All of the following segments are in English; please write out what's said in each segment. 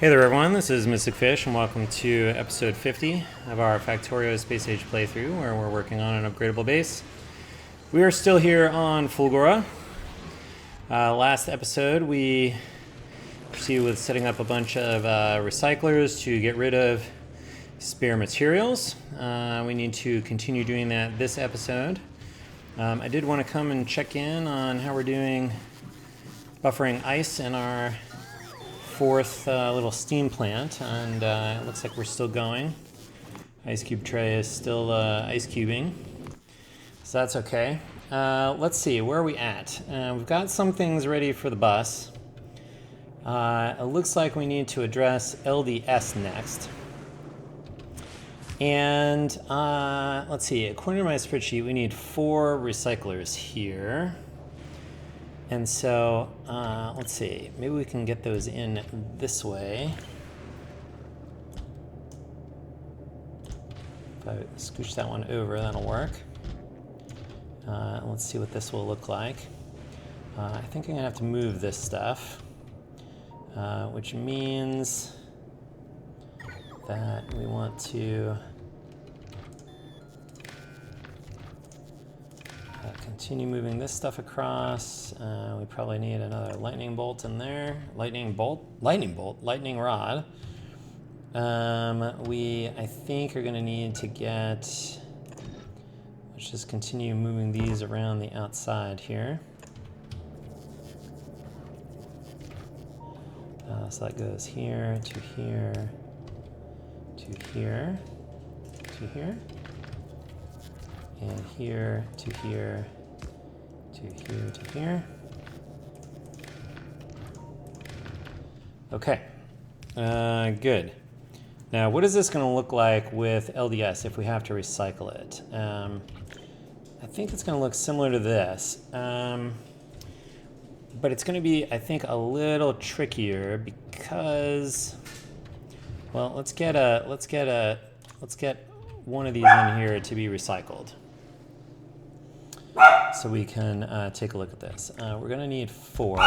Hey there everyone, this is Mystic Fish and welcome to episode 50 of our Factorio Space Age playthrough where we're working on an upgradable base. We are still here on Fulgoran. Last episode we proceeded with setting up a bunch of recyclers to get rid of spare materials. We need to continue doing that this episode. I did want to come and check in on how we're doing buffering ice in our fourth little steam plant, and it looks like we're still going. Ice cube tray is still ice cubing, so that's okay. Let's see, where are we at? We've got some things ready for the bus. It looks like we need to address LDS next. And let's see, according to my spreadsheet, we need 4 recyclers here. And so, let's see, maybe we can get those in this way. If I scooch that one over, that'll work. Let's see what this will look like. I think I'm gonna have to move this stuff, which means that we want to continue moving this stuff across. We probably need another lightning bolt in there. Lightning rod. We, I think, are going to need to get, let's just continue moving these around the outside here. So that goes here, to here, to here, to here, and here, to here, to here, to here. Okay, good. Now, what is this going to look like with LDS if we have to recycle it? I think it's going to look similar to this, but it's going to be, I think, a little trickier because, well, let's get one of these in here to be recycled. So we can take a look at this. We're going to need 4.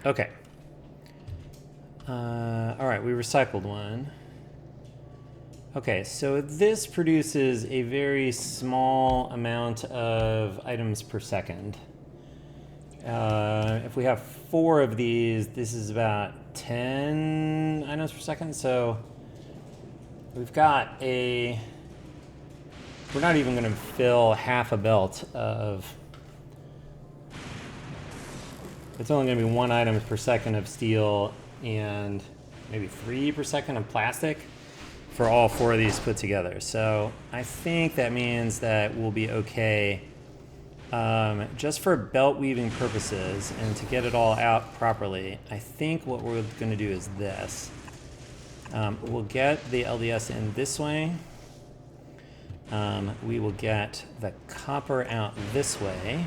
Okay. All right, we recycled one. Okay, so this produces a very small amount of items per second. If we have 4 of these, this is about 10 items per second. So we've got we're not even going to fill half a belt of. It's only going to be 1 item per second of steel and maybe 3 per second of plastic for all 4 of these put together. So I think that means that we'll be okay just for belt weaving purposes and to get it all out properly. I think what we're going to do is this. We'll get the LDS in this way. We will get the copper out this way.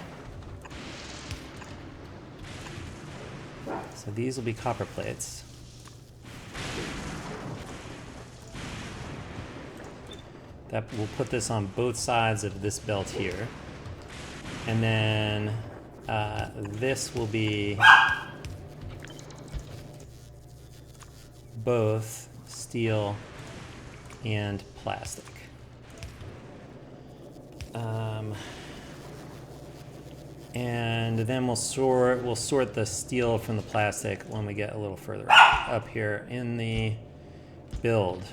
So these will be copper plates. We'll put this on both sides of this belt here. And then this will be both steel and plastic. And then we'll sort the steel from the plastic when we get a little further up here in the build.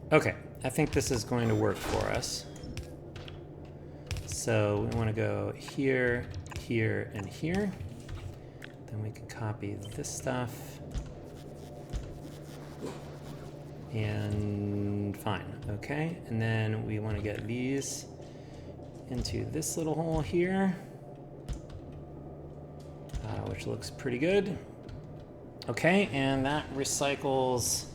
Okay, I think this is going to work for us. So we want to go here, here, and here. Then we can copy this stuff. And fine, okay. And then we want to get these into this little hole here, which looks pretty good. Okay, and that recycles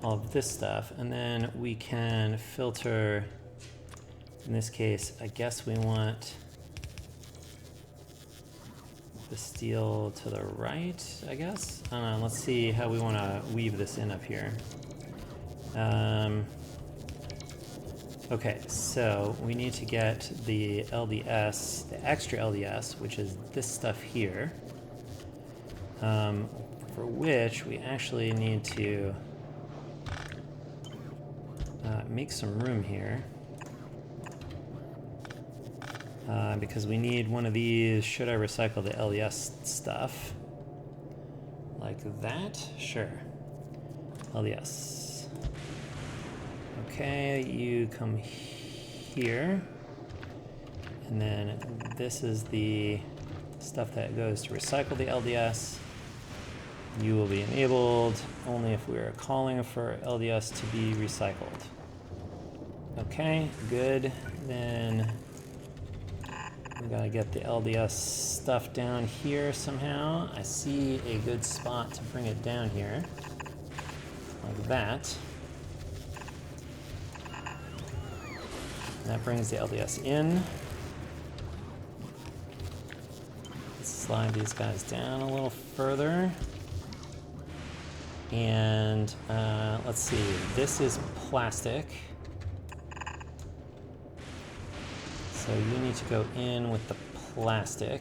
all of this stuff. And then we can filter, in this case, I guess we want the steel to the right, I guess. I don't know, let's see how we want to weave this in up here. Okay, so we need to get the LDS, the extra LDS, which is this stuff here, for which we actually need to make some room here. Because we need one of these. Should I recycle the LDS stuff? Like that? Sure. LDS. Okay, you come here. And then this is the stuff that goes to recycle the LDS. You will be enabled only if we are calling for LDS to be recycled. Okay, good. Then we gotta get the LDS stuff down here somehow. I see a good spot to bring it down here, like that. And that brings the LDS in. Let's slide these guys down a little further. And let's see, this is plastic. So you need to go in with the plastic.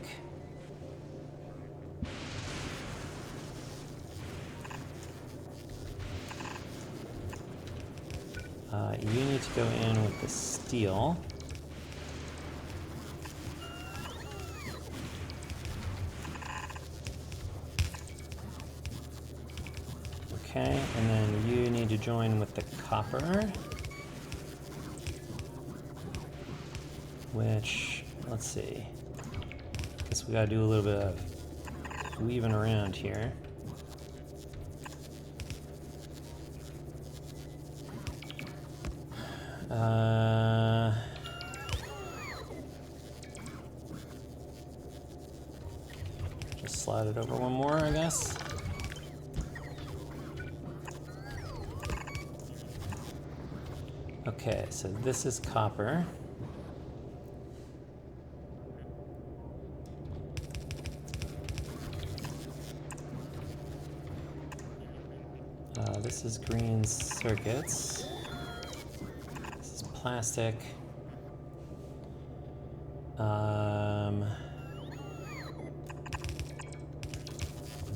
You need to go in with the steel. Okay, and then you need to join with the copper. Which, let's see, I guess we gotta do a little bit of weaving around here. Just slide it over one more, I guess. Okay, so this is copper. This is green circuits. This is plastic.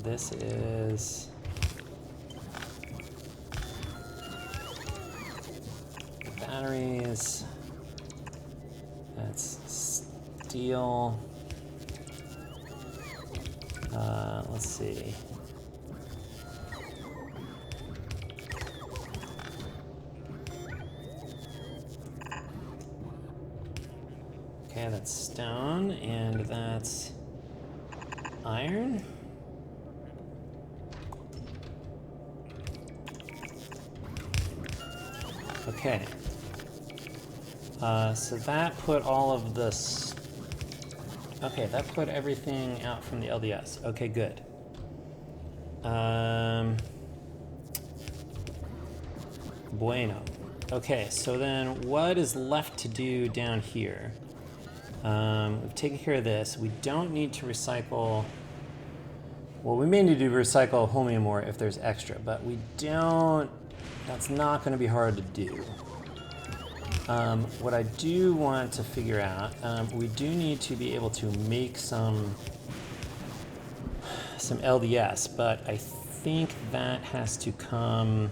This is batteries. That's steel. Let's see. Okay, that's stone, and that's iron. Okay. So that put all of this... Okay, that put everything out from the LDS. Okay, good. Bueno. Okay, so then what is left to do down here? We've taken care of this. We don't need to recycle... Well, we may need to recycle chromium ore if there's extra, but we don't... That's not going to be hard to do. What I do want to figure out, we do need to be able to make some LDS, but I think that has to come...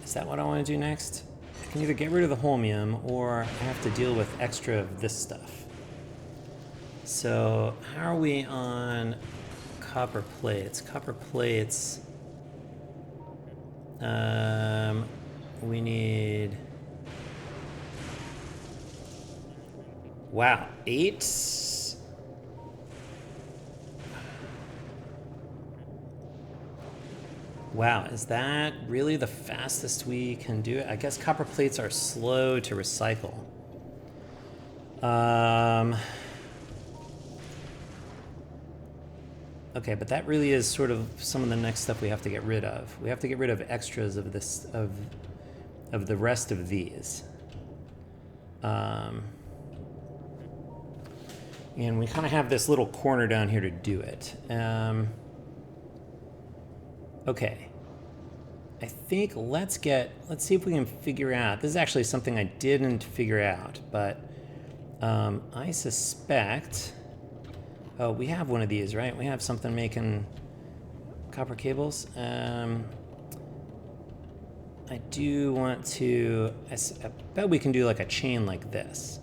Is that what I want to do next? I can either get rid of the holmium or I have to deal with extra of this stuff. So how are we on copper plates? Copper plates, we need, wow, 8? Wow, is that really the fastest we can do it? I guess copper plates are slow to recycle. Okay, but that really is sort of some of the next stuff we have to get rid of. We have to get rid of extras of this, of the rest of these. And we kind of have this little corner down here to do it. Okay. I think let's see if we can figure out, this is actually something I didn't figure out, but I suspect, oh, we have one of these, right? We have something making copper cables. I do want to, I bet we can do like a chain like this.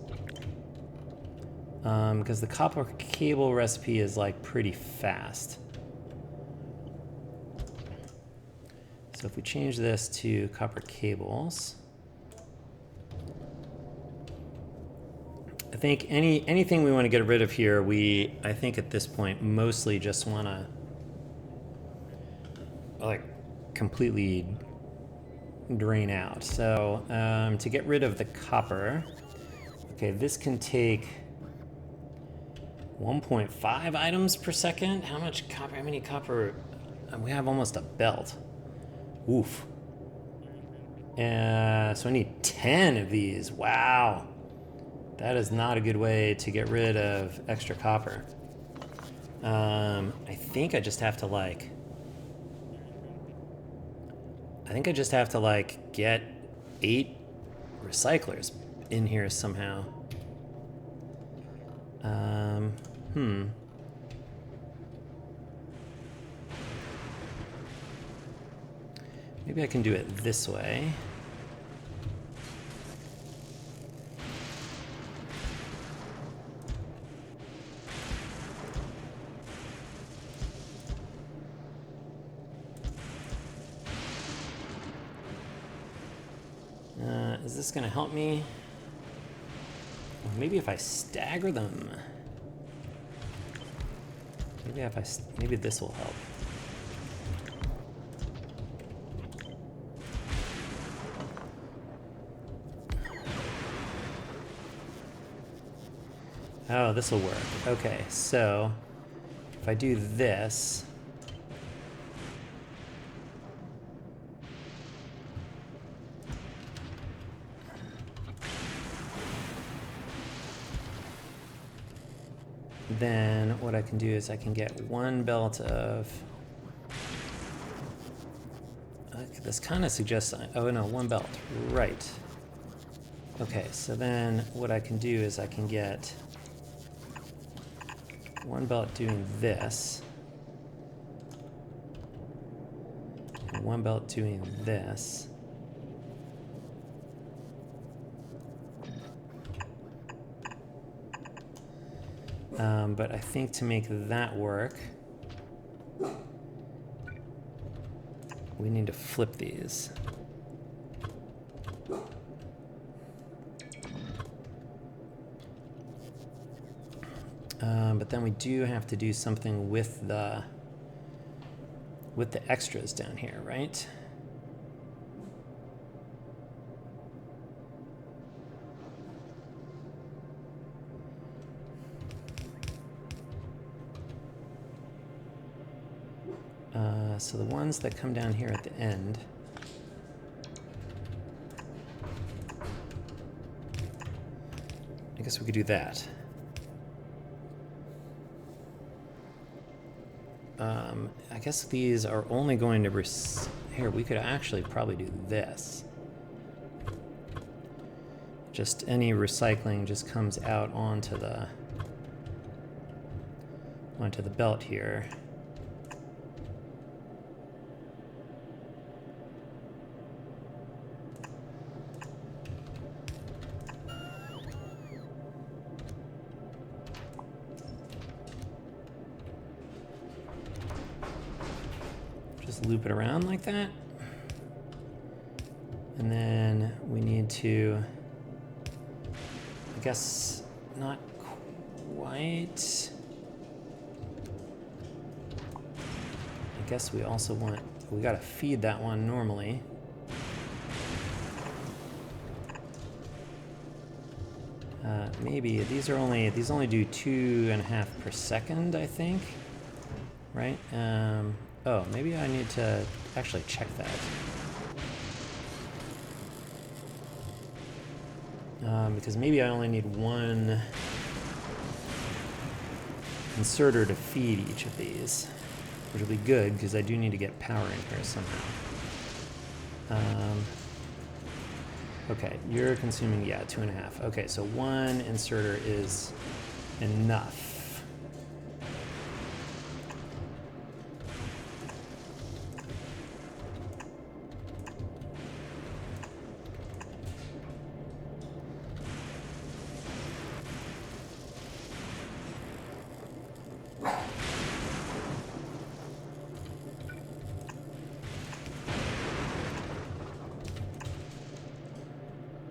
Because the copper cable recipe is like pretty fast. So if we change this to copper cables, I think anything we want to get rid of here, I think at this point mostly just want to like completely drain out. So to get rid of the copper, okay, this can take 1.5 items per second. How much copper? How many copper? We have almost a belt. Oof. So I need 10 of these. Wow. That is not a good way to get rid of extra copper. I think I just have to like... get 8 recyclers in here somehow. Maybe I can do it this way. Is this going to help me? Maybe if I stagger them. Maybe this will help. Oh, this will work. Okay, so if I do this, then what I can do is I can get 1 belt of, this kind of suggests, oh no, 1 belt, right. Okay, so then what I can do is I can get 1 belt doing this, and 1 belt doing this. But I think to make that work, we need to flip these. But then we do have to do something with the extras down here, right? So the ones that come down here at the end, I guess we could do that. I guess these are only going to here, we could actually probably do this. Just any recycling just comes out onto the belt here. just loop it around like that. And then we need to, I guess, not quite. I guess we also want, we gotta feed that one normally. Maybe these only do 2.5 per second, I think, right? Oh, maybe I need to actually check that. Because maybe I only need one inserter to feed each of these, which will be good because I do need to get power in here somehow. Okay, you're consuming, yeah, 2.5. Okay, so one inserter is enough.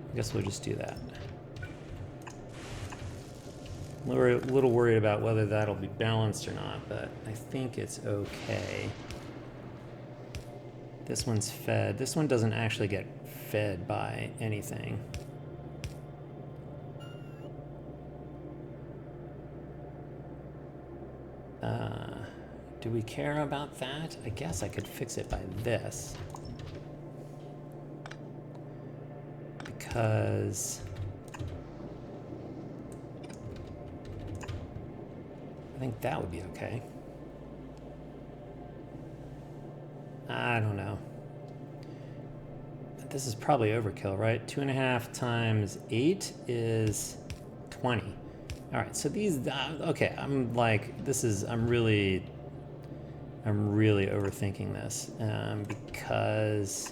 I guess we'll just do that. We're a little worried about whether that'll be balanced or not, but I think it's okay. This one's fed. This one doesn't actually get fed by anything. Do we care about that? I guess I could fix it by this. Because I think that would be okay. I don't know. This is probably overkill, right? 2.5 times 8 is 20. All right, so these, okay, I'm really overthinking this because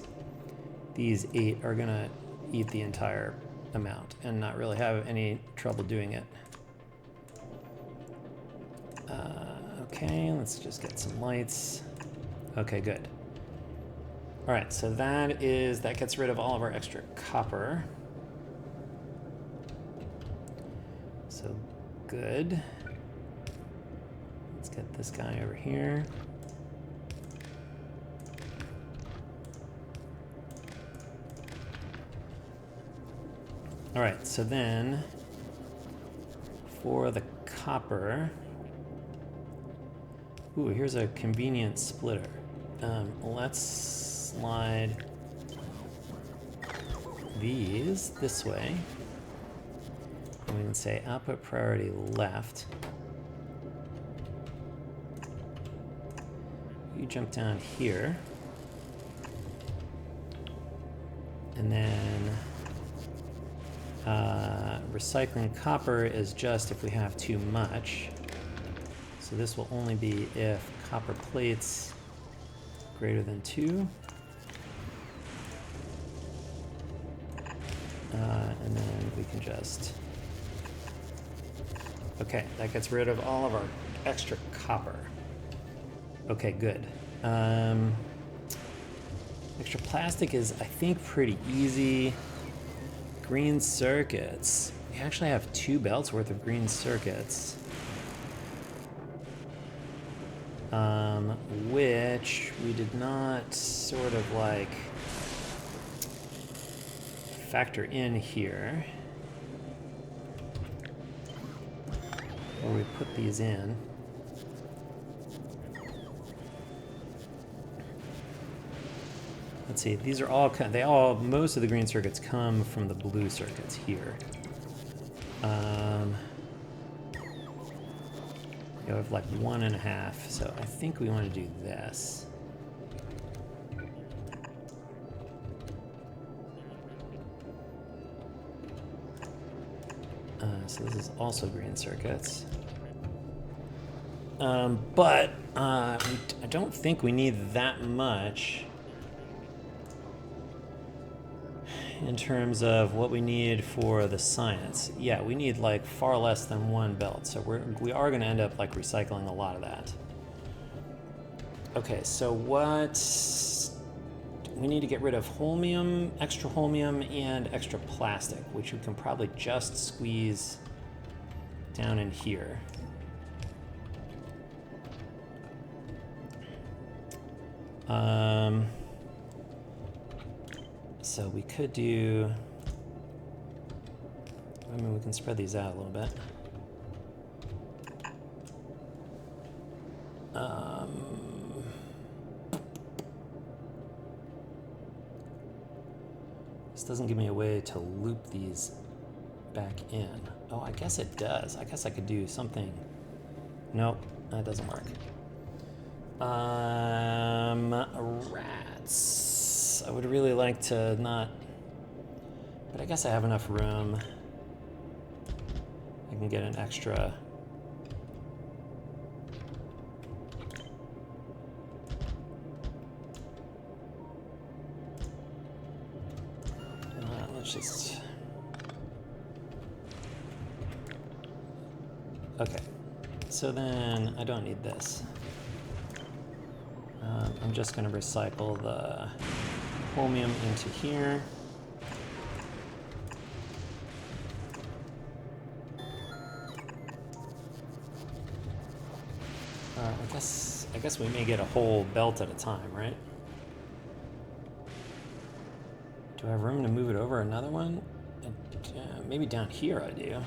these 8 are gonna eat the entire amount and not really have any trouble doing it. Okay, let's just get some lights. Okay, good. All right, so that gets rid of all of our extra copper. So good. Let's get this guy over here. All right, so then for the copper, ooh, here's a convenient splitter. Let's slide these this way. And we can say output priority left. You jump down here. And then recycling copper is just if we have too much. So this will only be if copper plates greater than 2. And then we can just, okay, that gets rid of all of our extra copper. Okay, good. Extra plastic is, I think, pretty easy. Green circuits. We actually have 2 belts worth of green circuits. Which we did not sort of like factor in here. Where we put these in. Let's see, these are all, most of the green circuits come from the blue circuits here. We have like 1.5, so I think we want to do this. So this is also green circuits. But I don't think we need that much in terms of what we need for the science. Yeah, we need like far less than 1 belt, so we are going to end up like recycling a lot of that. Okay, so what... We need to get rid of holmium, extra holmium, and extra plastic, which we can probably just squeeze down in here. So we could do... I mean, we can spread these out a little bit. This doesn't give me a way to loop these back in. Oh, I guess it does. I guess I could do something. Nope, that doesn't work. Rats. I would really like to not... But I guess I have enough room. I can get an extra... let's just... Okay. So then I don't need this. I'm just going to recycle the holmium into here. I guess we may get a whole belt at a time, right? Do I have room to move it over another one? Maybe down here I do.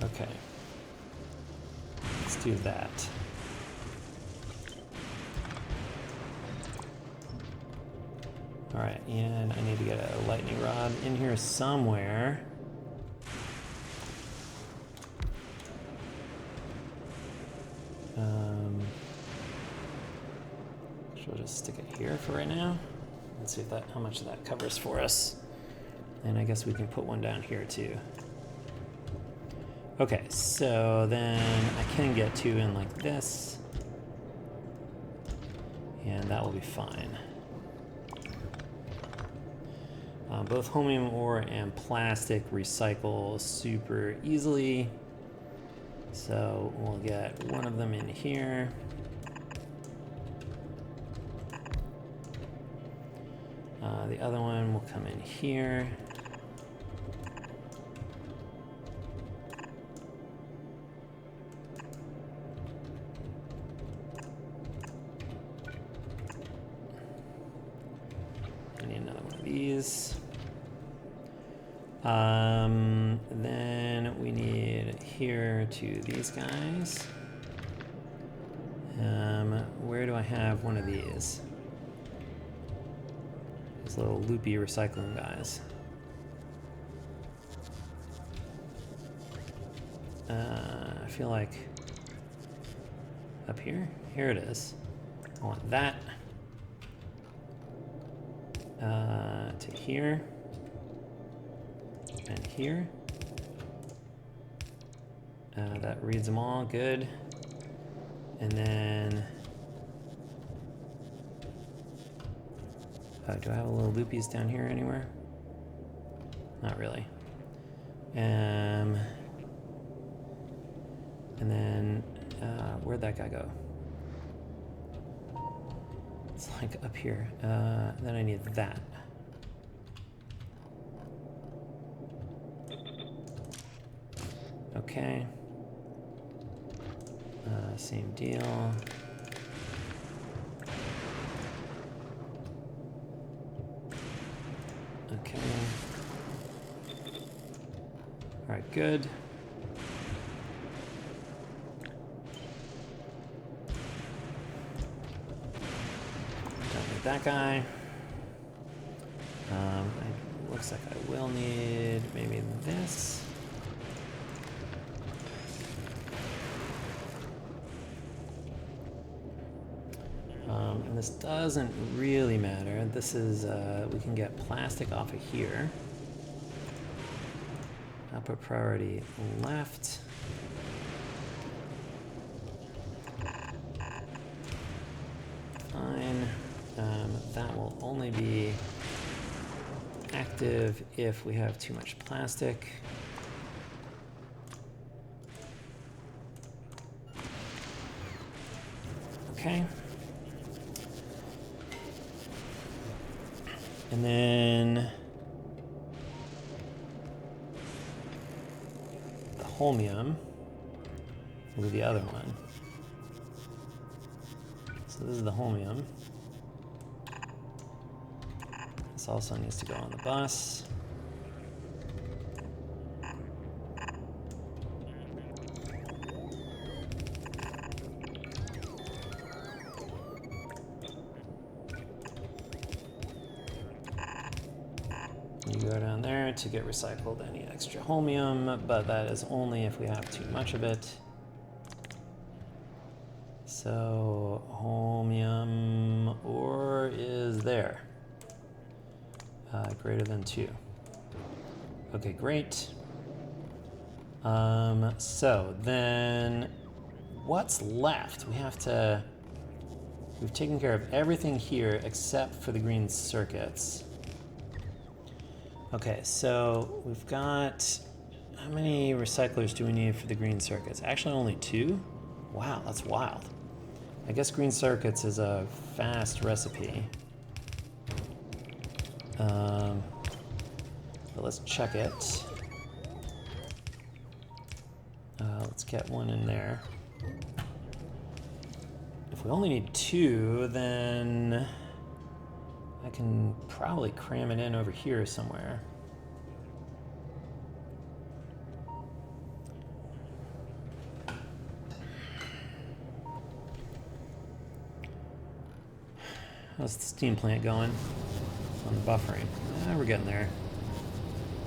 Okay. Let's do that. All right, and I need to get a lightning rod in here somewhere. We'll just stick it here for right now. Let's see if that, how much that covers for us. And I guess we can put one down here too. Okay, so then I can get two in like this. And that will be fine. Both holmium ore and plastic recycle super easily. So we'll get one of them in here. The other one will come in here. I need another one of these. Then we need here to these guys. Where do I have one of these? These little loopy recycling guys. I feel like up here? Here it is. I want that to here. And here. That reads them all, good. And then, do I have a little loopies down here anywhere? Not really. And then, where'd that guy go? It's like up here. Then I need that. Okay. Same deal. Okay. All right, good. Don't need that guy. It looks like I will need maybe this. And this doesn't really matter. This is, we can get plastic off of here. I'll put priority left. fine. That will only be active if we have too much plastic. Okay. And then the holmium will be the other one. So this is the holmium. This also needs to go on the bus. You go down there to get recycled any extra holmium, but that is only if we have too much of it. So holmium ore is there. Greater than 2. Okay, great. So then what's left? We've taken care of everything here except for the green circuits. Okay, so we've got, how many recyclers do we need for the green circuits? Actually only 2? Wow, that's wild. I guess green circuits is a fast recipe. But let's check it. Let's get one in there. If we only need 2, then I can probably cram it in over here somewhere. How's the steam plant going on the buffering? We're getting there.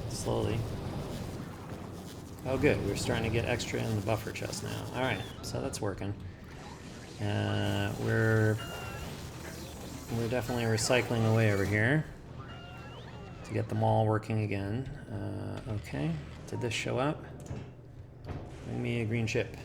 Slowly. Oh good, we're starting to get extra in the buffer chest now. Alright, so that's working. We're definitely recycling away over here to get them all working again. Okay, did this show up? Bring me a green chip.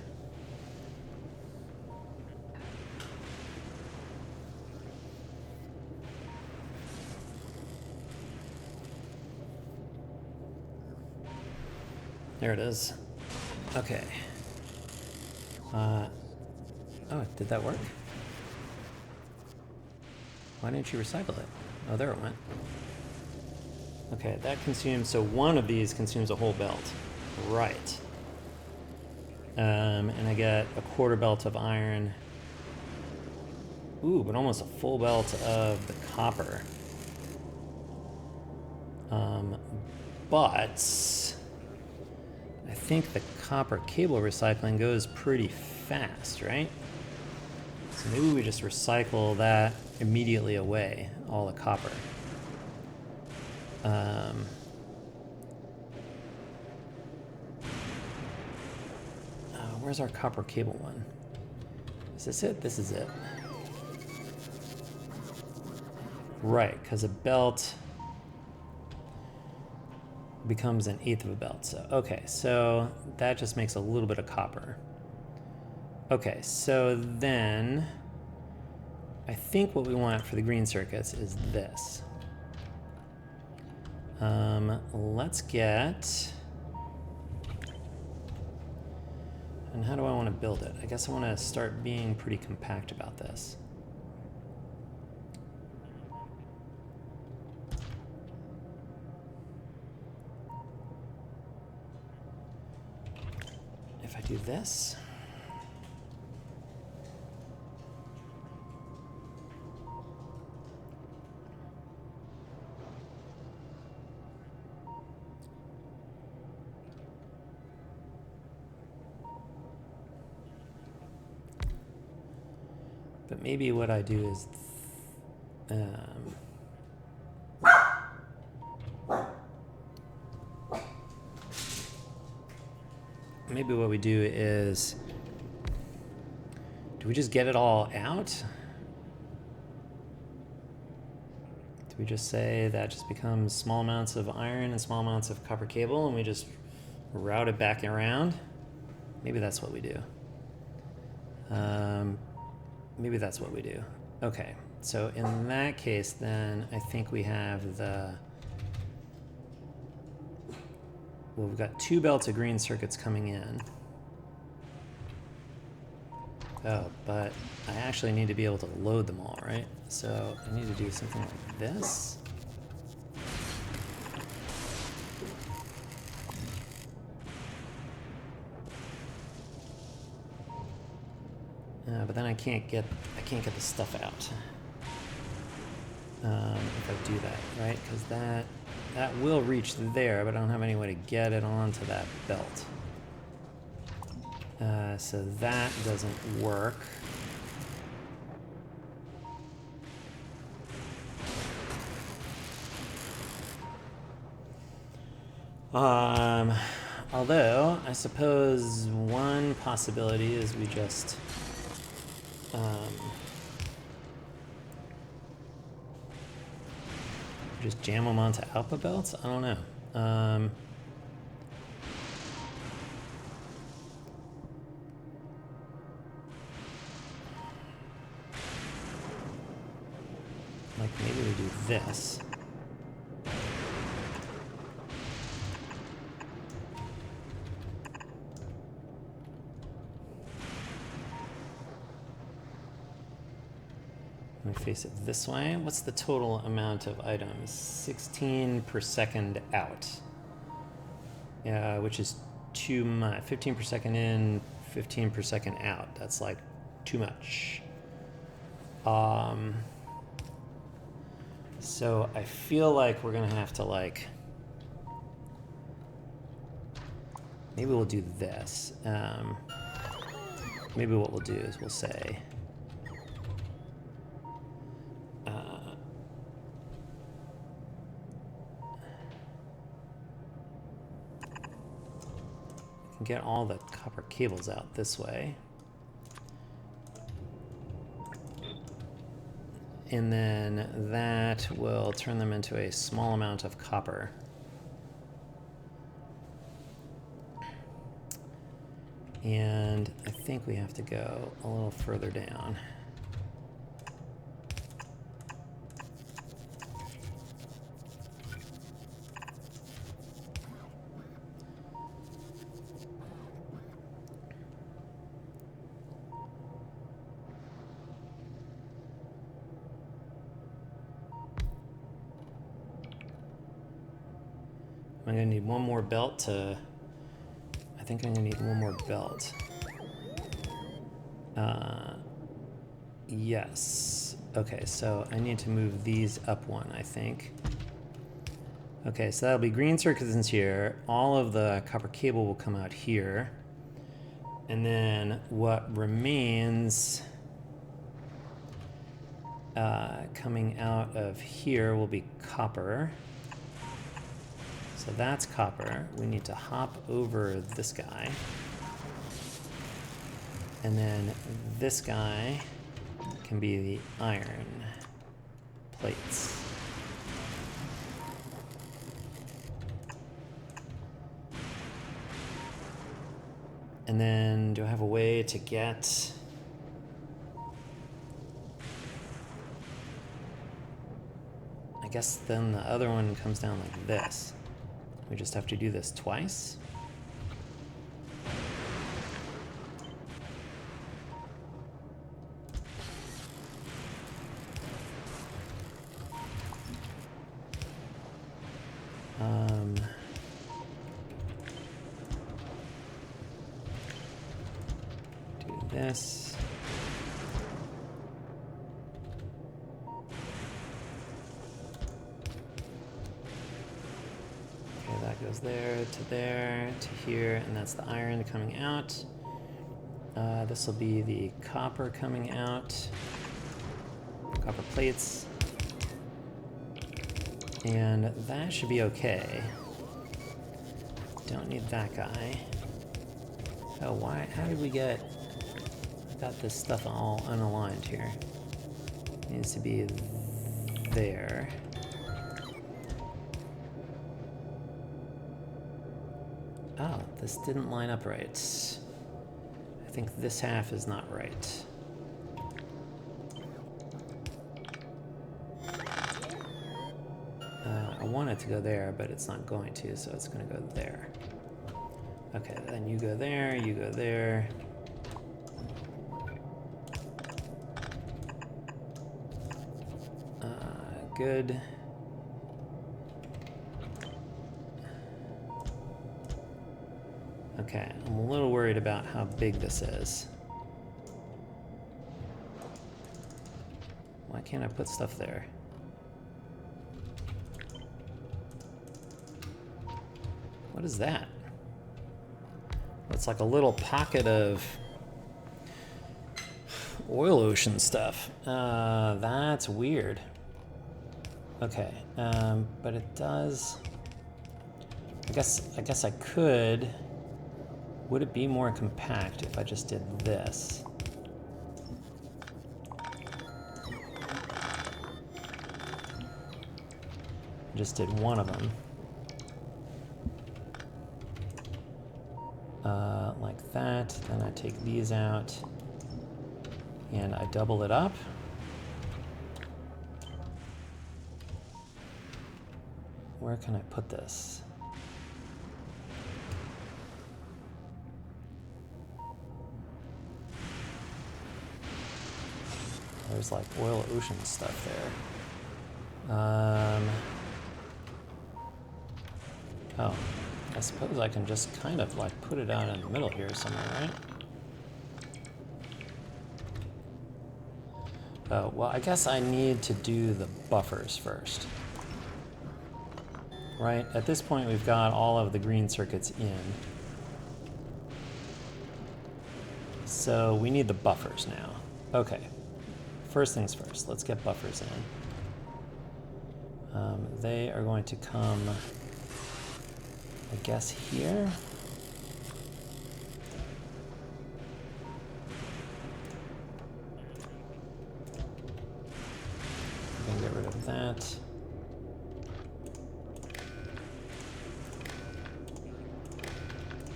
There it is. Okay. Oh, did that work? Why didn't you recycle it? Oh, there it went. Okay, that consumes, so one of these consumes a whole belt. Right. And I get a quarter belt of iron. Ooh, but almost a full belt of the copper. But I think the copper cable recycling goes pretty fast, right? So maybe we just recycle that immediately away, all the copper. Where's our copper cable one? Is this it? This is it. Right, because a belt becomes an eighth of a belt. So, okay, so that just makes a little bit of copper. Okay, so then I think what we want for the green circuits is this. Let's get, and how do I want to build it? I guess I want to start being pretty compact about this. If I do this, but maybe what I do is maybe what we do is, do we just get it all out? Do we just say that just becomes small amounts of iron and small amounts of copper cable and we just route it back around? Maybe that's what we do. Maybe that's what we do. Okay, So in that case, then I think we have the... Well, we've got 2 belts of green circuits coming in. Oh, but I actually need to be able to load them all, right? So I need to do something like this. But then I can't get the stuff out if I do that, right? Because that will reach there, but I don't have any way to get it onto that belt. So that doesn't work. Although I suppose one possibility is we just jam them onto output belts? I don't know. Like maybe we do this. Let me face it this way. What's the total amount of items? 16 per second out. Yeah, which is too much. 15 per second in, 15 per second out. That's like too much. So I feel like we're gonna have to like, maybe we'll do this. Maybe what we'll do is we'll say, get all the copper cables out this way. And then that will turn them into a small amount of copper. And I think we have to go a little further down. I'm gonna need one more belt to, I think I'm gonna need one more belt. Yes. Okay, so I need to move these up one, I think. Okay, so that'll be green circuits in here. All of the copper cable will come out here. And then what remains coming out of here will be copper. So that's copper. We need to hop over this guy. And then this guy can be the iron plates. And then do I have a way to get... I guess then the other one comes down like this. We just have to do this twice. Do this. That goes there to here, and that's the iron coming out. This will be the copper coming out. Copper plates. And that should be okay. Don't need that guy. Oh, why? How did we got this stuff all unaligned here? It needs to be there. Oh, this didn't line up right. I think this half is not right. want it to go there, but it's not going to, so it's going to go there. Okay, then you go there, you go there. Good. Okay, I'm a little worried about how big this is. Why can't I put stuff there? What is that? It's like a little pocket of oil ocean stuff. That's weird. Okay, but it does. I guess I could. Would it be more compact if I just did this? Just did one of them. Like that. Then I take these out and I double it up. Where can I put this? There's like oil ocean stuff there. Oh, I suppose I can just kind of like put it out in the middle here somewhere, right? Oh, well, I guess I need to do the buffers first. Right, at this point we've got all of the green circuits in. So we need the buffers now. Okay, first things first, let's get buffers in. They are going to come, I guess, here. I'm gonna get rid of that.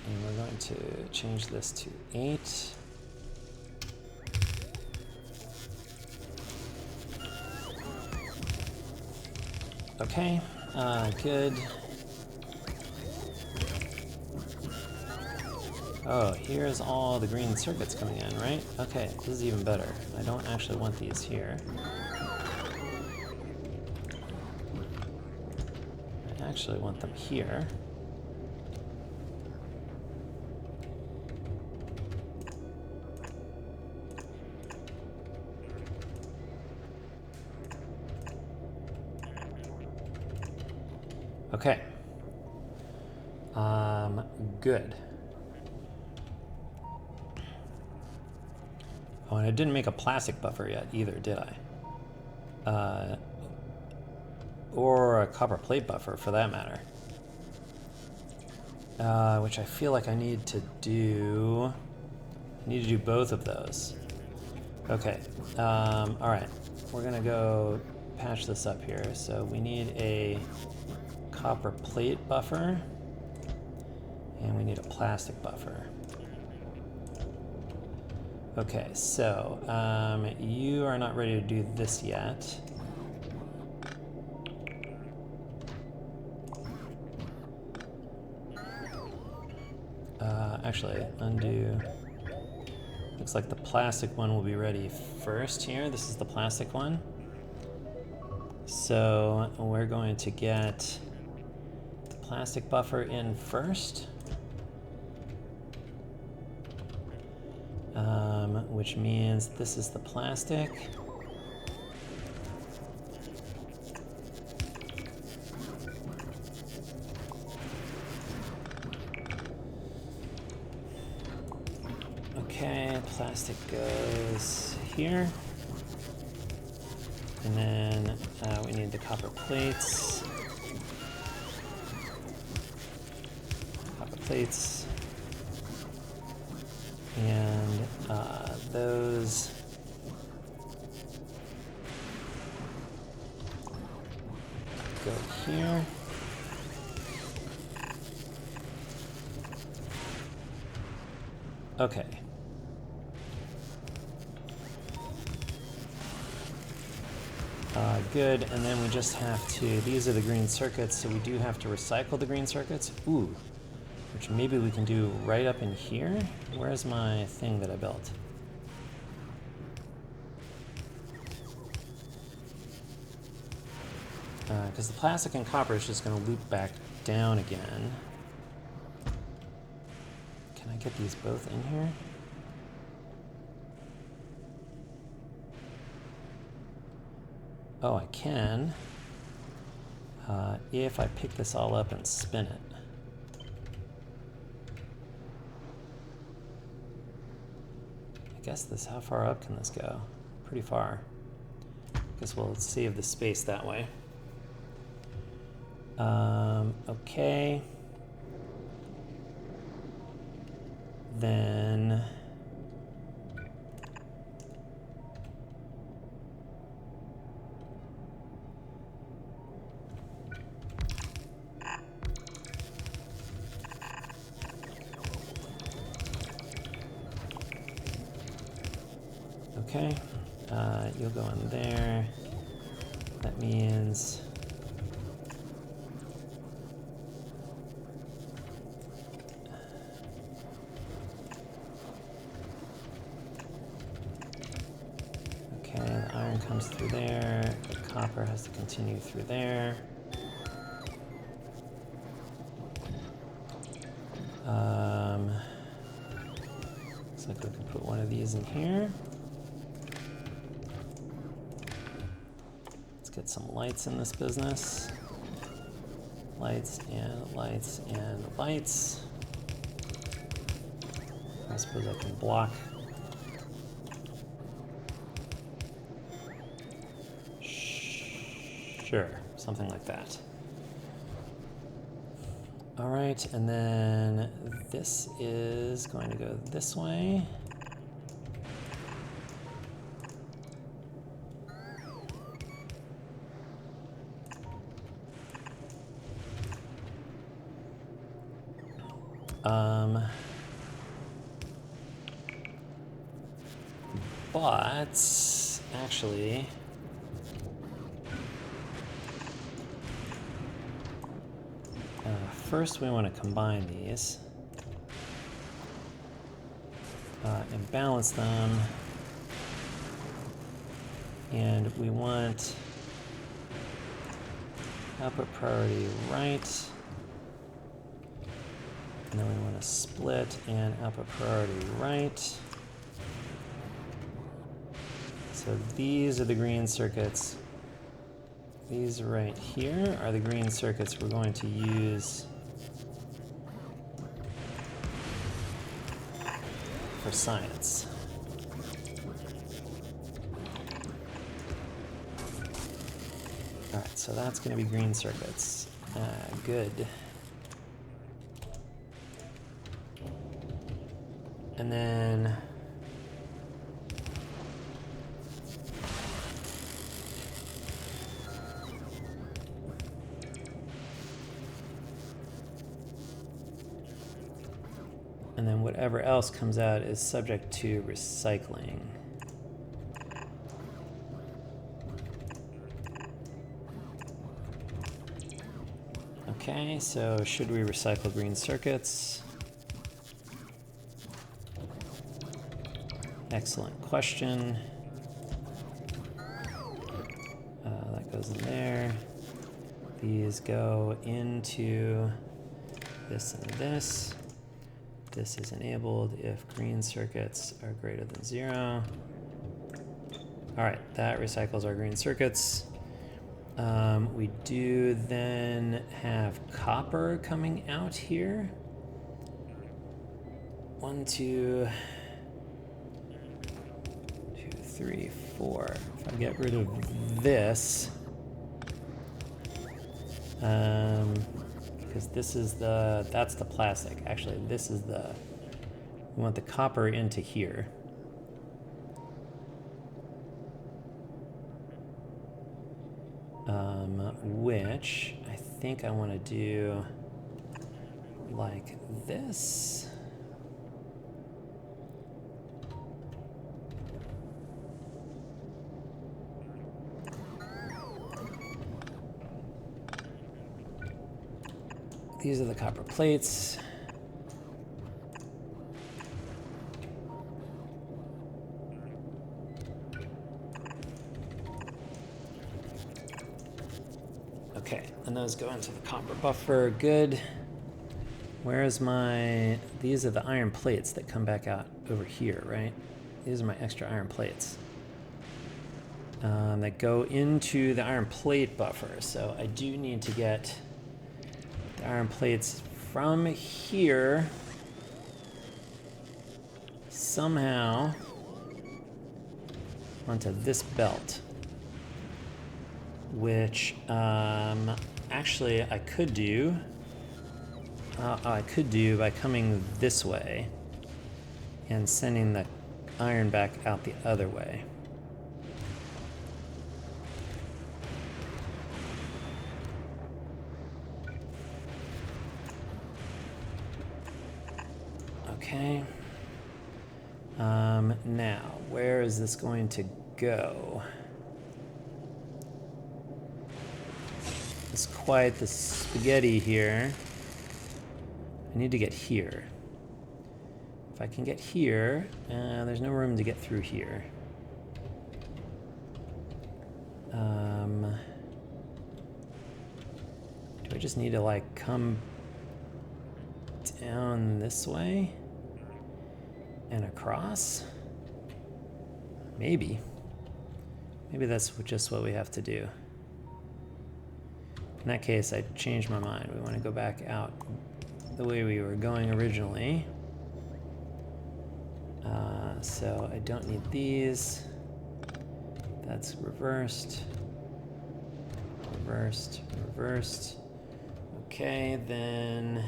And we're going to change this to 8. Okay, good. Oh, here's all the green circuits coming in, right? Okay, this is even better. I don't actually want these here. I actually want them here. Okay. Good. Oh, and I didn't make a plastic buffer yet either, did I? Or a copper plate buffer, for that matter. Which I feel like I need to do. I need to do both of those. Okay. All right. We're gonna go patch this up here. So we need a copper plate buffer, and we need a plastic buffer. Okay, so you are not ready to do this yet. Actually, undo. Looks like the plastic one will be ready first here. This is the plastic one. So we're going to get the plastic buffer in first. Which means this is the plastic. Okay, plastic goes here. And then we need the copper plates. Copper plates. And those go here. Okay. Good, and then we just have to, these are the green circuits, so we do have to recycle the green circuits. Ooh, which maybe we can do right up in here. Where's my thing that I built? Because the plastic and copper is just going to loop back down again. Can I get these both in here? Oh, I can. If I pick this all up and spin it. I guess this, how far up can this go? Pretty far. Guess we'll save the space that way. Okay. Then okay, you'll go in there. That means the iron comes through there, the copper has to continue through there. Looks like we can put one of these in here. Let's get some lights in this business. Lights and lights and lights. I suppose I can block. Sure, something like that. All right, and then this is going to go this way. But actually, first we want to combine these and balance them, and we want output priority right, and then we want to split and output priority right. So these are the green circuits. These right here are the green circuits we're going to use for science. All right, so that's going to be green circuits. Good. And then whatever else comes out is subject to recycling. Okay, so should we recycle green circuits? Excellent question. That goes in there. These go into this and this. This is enabled if green circuits are greater than 0. All right, that recycles our green circuits. We do then have copper coming out here. 1, 2, 3, 4. If I get rid of this, because this is that's the plastic. Actually, this is we want the copper into here. Which I think I want to do like this. These are the copper plates. Okay, and those go into the copper buffer. Good. Where's my... These are the iron plates that come back out over here, right? These are my extra iron plates. That go into the iron plate buffer. So I do need to get the iron plates from here somehow onto this belt. Which actually I could do by coming this way and sending the iron back out the other way. Okay. Now, where is this going to go? It's quite the spaghetti here. I need to get here. If I can get here, there's no room to get through here. Do I just need to like come down this way and across? Maybe. Maybe that's just what we have to do. In that case, I changed my mind. We want to go back out the way we were going originally. So I don't need these. That's reversed. Reversed, reversed. Okay, then...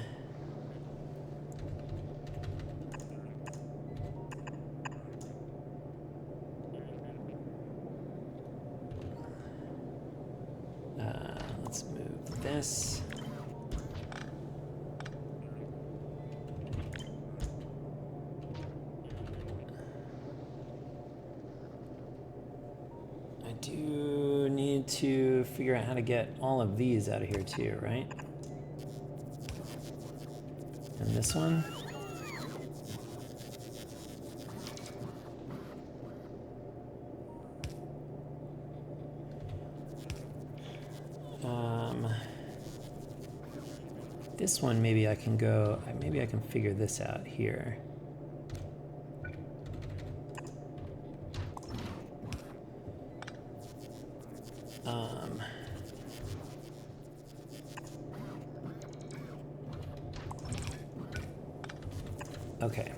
let's move this. I do need to figure out how to get all of these out of here too, right? And this one. This one, maybe I can go, maybe I can figure this out here. Okay.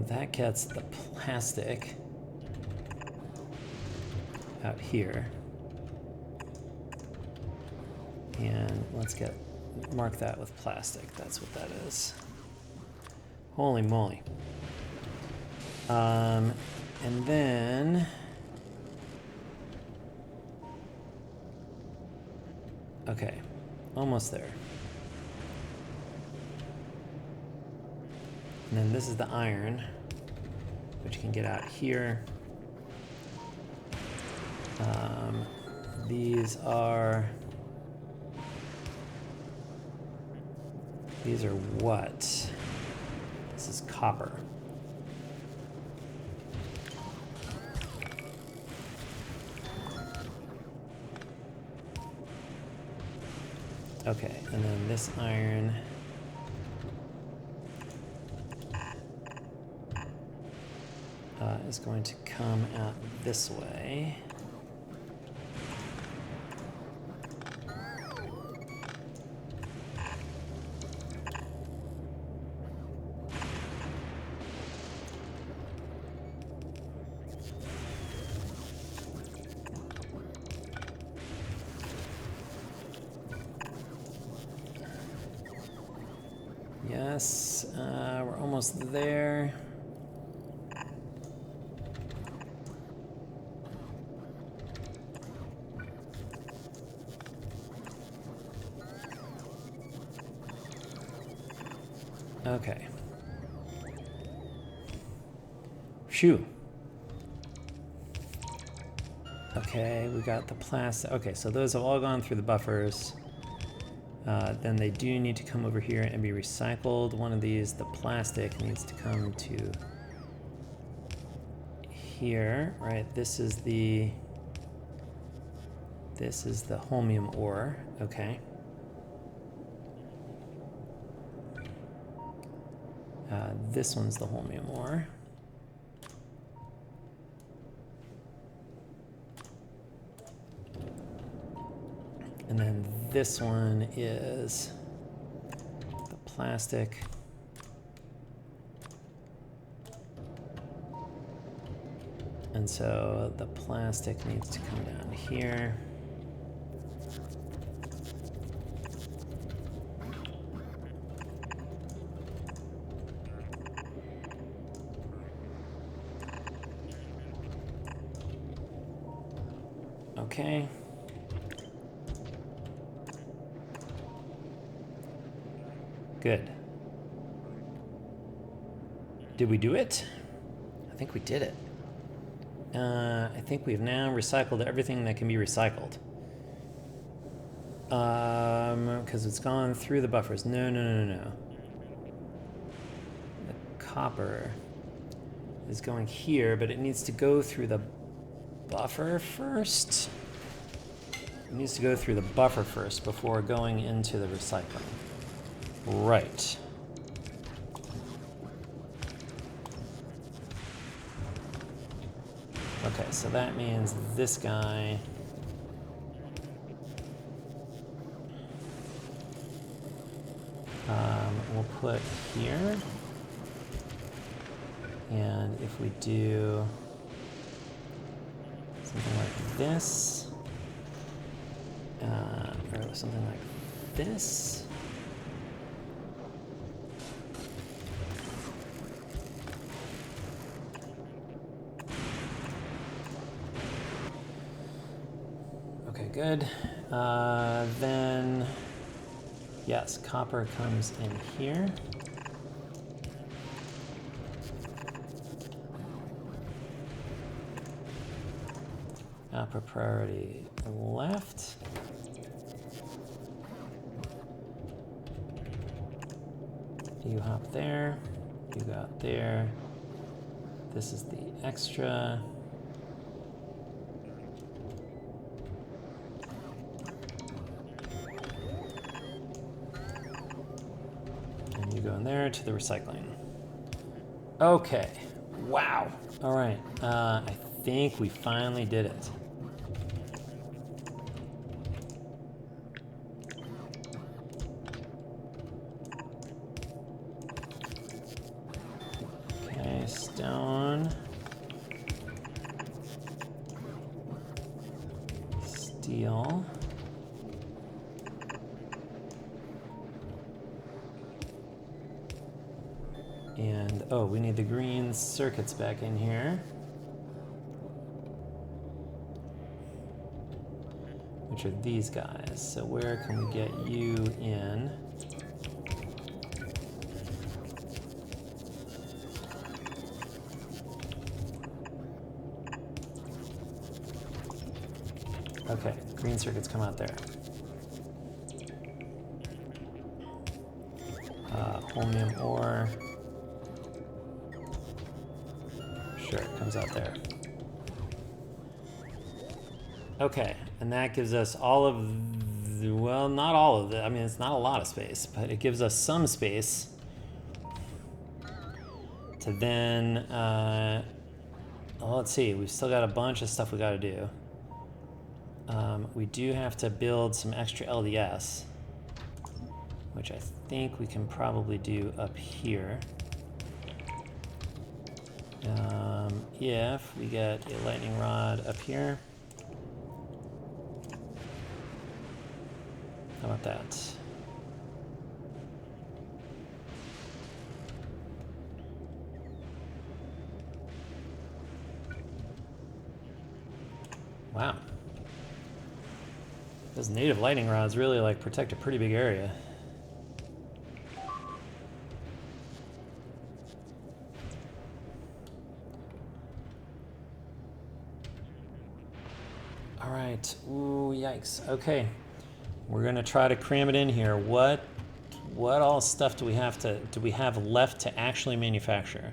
That gets the plastic out here. And let's mark that with plastic. That's what that is. Holy moly. And then... Okay, almost there. And then this is the iron, which can get out here. These are what? This is copper. Okay, and then this iron is going to come out this way. Yes, we're almost there. Okay. Phew. Okay, we got the plastic. Okay, so those have all gone through the buffers. then they do need to come over here and be recycled. One of these, the plastic, needs to come to here, right? This is the holmium ore, okay. This one's the holmium ore. And then this one is the plastic. And so the plastic needs to come down here. Okay. Good. Did we do it? I think we did it. I think we've now recycled everything that can be recycled. Because it's gone through the buffers. No. The copper is going here, but it needs to go through the buffer first. It needs to go through the buffer first before going into the recycling. Right. Okay, so that means this guy we'll put here. And if we do something like this, or something like this, okay, good. Then, yes, copper comes in here. Copper priority left. You hop there, you got there. This is the extra. And you go in there to the recycling. Okay, wow. All right, I think we finally did it. Stone, steel, and oh, we need the green circuits back in here, which are these guys. So where can we get you in? Okay, green circuits come out there. Holmium ore. Sure, it comes out there. Okay, and that gives us all of the, well, not all of it. I mean, it's not a lot of space, but it gives us some space to then, well, let's see, we've still got a bunch of stuff we got to do. We do have to build some extra LDS, which I think we can probably do up here. If we get a lightning rod up here. How about that? Wow. Those native lightning rods really like protect a pretty big area. All right. Ooh, yikes. Okay. we're gonna try to cram it in here. What all stuff do we have left to actually manufacture?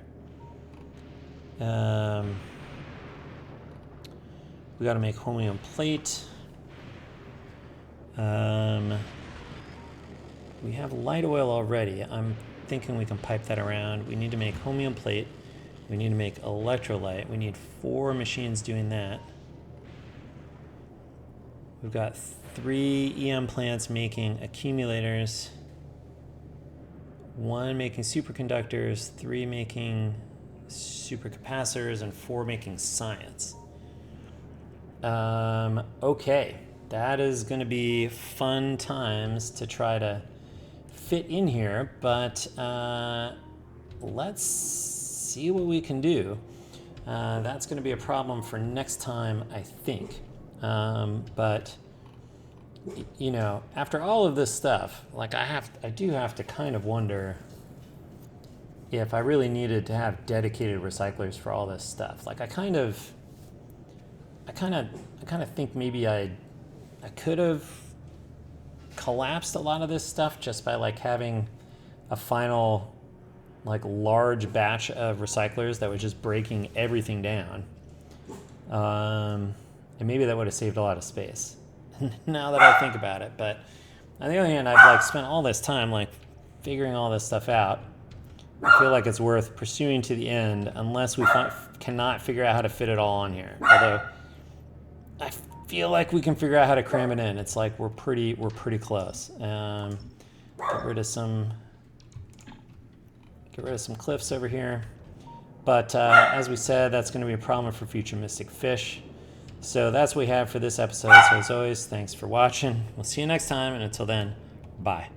We got to make chromium plate. We have light oil already. I'm thinking we can pipe that around. We need to make chromium plate. We need to make electrolyte. We need 4 machines doing that. We've got 3 EM plants making accumulators, 1 making superconductors, 3 making supercapacitors, and 4 making science. Okay, that is going to be fun times to try to fit in here, but let's see what we can do. That's going to be a problem for next time, I think. But you know, after all of this stuff, like I do have to kind of wonder if I really needed to have dedicated recyclers for all this stuff. Like I kind of think maybe I could have collapsed a lot of this stuff just by like having a final like large batch of recyclers that was just breaking everything down. And maybe that would have saved a lot of space now that I think about it. But on the other hand, I've like spent all this time like figuring all this stuff out. I feel like it's worth pursuing to the end unless we cannot figure out how to fit it all on here. Although I feel like we can figure out how to cram it in. It's like we're pretty close. Get rid of some cliffs over here. But as we said, that's going to be a problem for future Mystic Fish. So that's what we have for this episode. So as always, thanks for watching. We'll see you next time, and until then, bye.